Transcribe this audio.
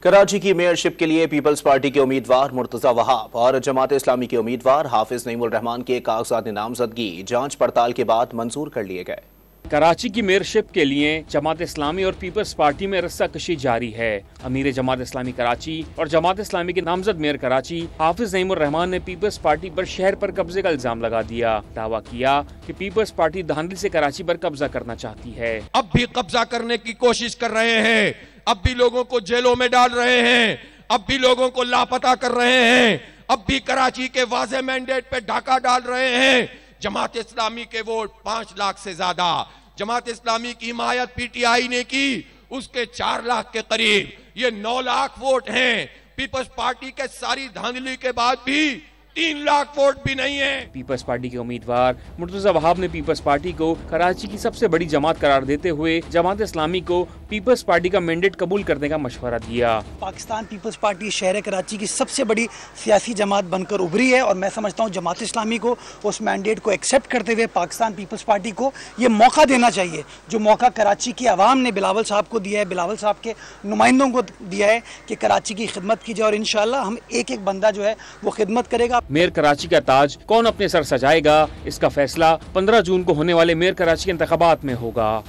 कराची की मेयरशिप के लिए पीपल्स पार्टी के उम्मीदवार मुर्तजा वहाब और जमात इस्लामी के उम्मीदवार हाफिज नईमुल रहमान के कागजात नामजदगी जांच पड़ताल के बाद मंजूर कर लिए गए। कराची की मेयरशिप के लिए जमात इस्लामी और पीपल्स पार्टी में रस्साकशी जारी है। अमीर जमात इस्लामी कराची और जमात इस्लामी के नामजद मेयर कराची हाफिज नईमुल रहमान ने पीपल्स पार्टी पर शहर पर कब्जे का इल्जाम लगा दिया। दावा किया कि पीपल्स पार्टी धांधली से कराची पर कब्जा करना चाहती है। अब भी कब्जा करने की कोशिश कर रहे हैं, अब भी लोगों को जेलों में डाल रहे हैं, अब भी लोगों को लापता कर रहे हैं, अब भी कराची के वाज़े मैंडेट पे डाका डाल रहे हैं। जमात इस्लामी के वोट 5 लाख से ज्यादा, जमात इस्लामी की हिमायत पीटीआई ने की उसके 4 लाख के करीब, ये 9 लाख वोट हैं। पीपल्स पार्टी के सारी धांधली के बाद भी 3 लाख वोट भी नहीं है। पीपल्स पार्टी के उम्मीदवार मुर्तजा वहाब ने पीपल्स पार्टी को कराची की सबसे बड़ी जमात करार देते हुए जमात इस्लामी को पीपल्स पार्टी का मैंडेट कबूल करने का मशवरा दिया। पाकिस्तान पीपल्स पार्टी शहर कराची की सबसे बड़ी सियासी जमात बनकर उभरी है और मैं समझता हूँ जमात इस्लामी को उस मैंडेट को एक्सेप्ट करते हुए पाकिस्तान पीपल्स पार्टी को ये मौका देना चाहिए, जो मौका कराची की आवाम ने बिलावल साहब को दिया है, बिलावल साहब के नुमाइंदों को दिया है कि कराची की खिदमत की जाए और इंशाअल्लाह हम एक एक बंदा जो है वो खिदमत करेगा। मेयर कराची का ताज कौन अपने सर सजाएगा, इसका फैसला 15 जून को होने वाले मेयर कराची के इंतखाबात में होगा।